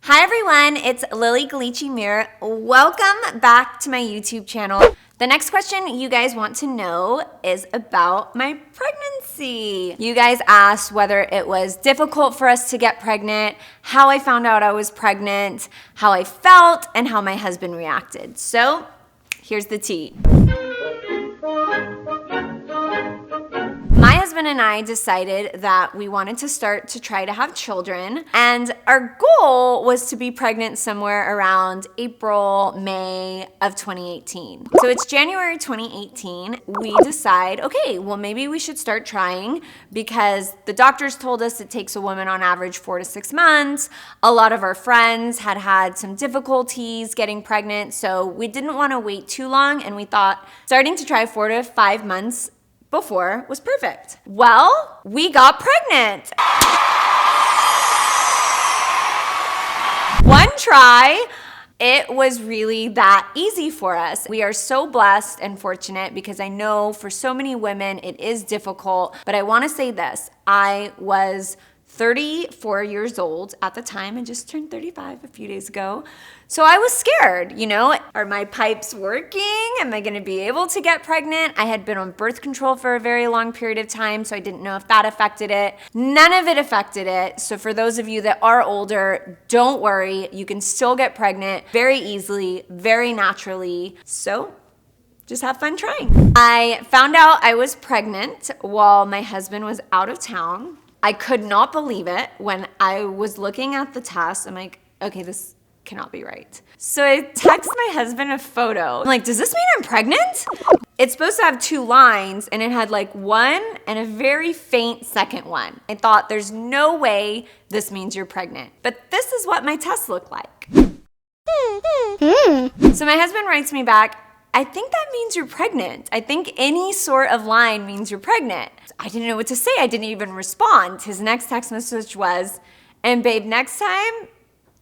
Hi everyone, it's Lilly Ghalichi Mir. Welcome back to my YouTube channel. The next question you guys want to know is about my pregnancy. You guys asked whether it was difficult for us to get pregnant, how I found out I was pregnant, how I felt, and how my husband reacted. So here's the tea. My husband and I decided that we wanted to start to try to have children, and our goal was to be pregnant somewhere around April, May of 2018. So it's January 2018. We decide, okay, well maybe we should start trying because the doctors told us it takes a woman on average 4 to 6 months. A lot of our friends had had some difficulties getting pregnant, so we didn't want to wait too long, and we thought starting to try 4 to 5 months before was perfect. Well, we got pregnant. One try. It was really that easy for us. We are so blessed and fortunate because I know for so many women it is difficult, but I want to say this. I was 34 years old at the time. I just turned 35 a few days ago. So I was scared, are my pipes working? Am I gonna be able to get pregnant? I had been on birth control for a very long period of time, so I didn't know if that affected it. None of it affected it. So for those of you that are older, don't worry. You can still get pregnant very easily, very naturally. So just have fun trying. I found out I was pregnant while my husband was out of town. I could not believe it. When I was looking at the test, I'm like, okay, this cannot be right. So I text my husband a photo. I'm like, does this mean I'm pregnant? It's supposed to have 2 lines, and it had like 1 and a very faint second one. I thought, there's no way this means you're pregnant. But this is what my test looked like. So my husband writes me back, I think that means you're pregnant. I think any sort of line means you're pregnant. I didn't know what to say. I didn't even respond. His next text message was, and babe, next time,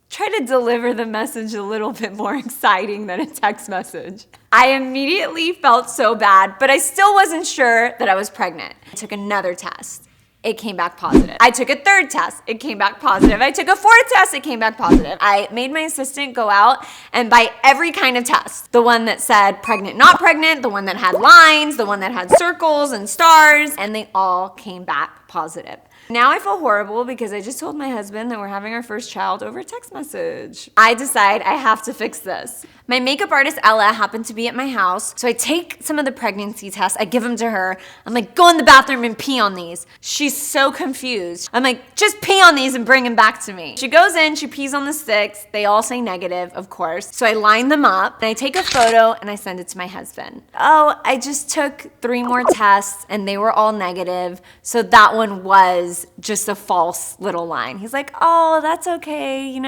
try to deliver the message a little bit more exciting than a text message. I immediately felt so bad, but I still wasn't sure that I was pregnant. I took another test. It came back positive. I took a 3rd test. It came back positive. I took a 4th test. It came back positive. I made my assistant go out and buy every kind of test. The one that said pregnant, not pregnant, the one that had lines, the one that had circles and stars, and they all came back positive. Now I feel horrible because I just told my husband that we're having our first child over a text message. I decide I have to fix this. My makeup artist, Ella, happened to be at my house, so I take some of the pregnancy tests, I give them to her. I'm like, go in the bathroom and pee on these. She's so confused. I'm like, just pee on these and bring them back to me. She goes in, she pees on the sticks. They all say negative, of course. So I line them up, and I take a photo, and I send it to my husband. Oh, I just took 3 more tests, and they were all negative, so that one was just a false little line. He's like, oh, that's okay,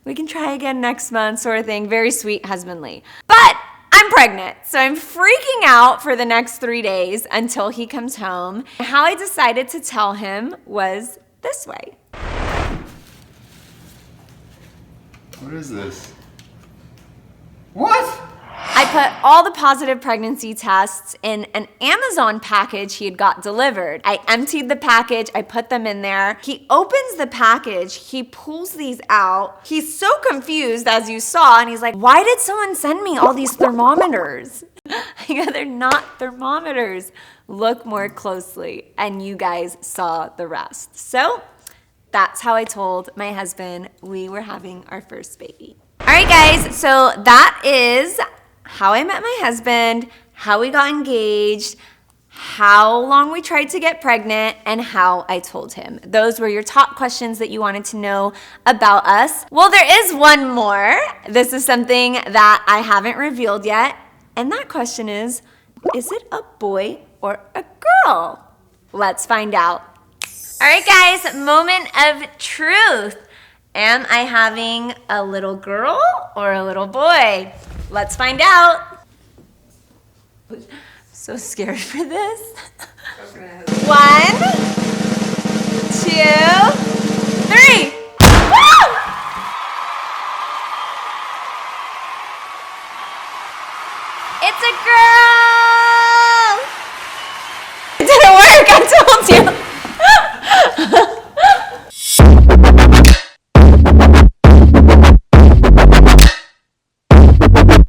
we can try again next month, sort of thing. Very sweet, husbandly. But I'm pregnant, so I'm freaking out for the next 3 days until he comes home. How I decided to tell him was this way. What is this? What? I put all the positive pregnancy tests in an Amazon package he had got delivered. I emptied the package, I put them in there. He opens the package, he pulls these out. He's so confused, as you saw, and he's like, why did someone send me all these thermometers? I go, they're not thermometers. Look more closely, and you guys saw the rest. So that's how I told my husband we were having our first baby. All right, guys, so that is how I met my husband, how we got engaged, how long we tried to get pregnant, and how I told him. Those were your top questions that you wanted to know about us. Well, there is one more. This is something that I haven't revealed yet, and that question is it a boy or a girl? Let's find out. All right, guys, moment of truth. Am I having a little girl or a little boy? Let's find out. I'm so scared for this. 1, 2, 3. Woo! It's a girl!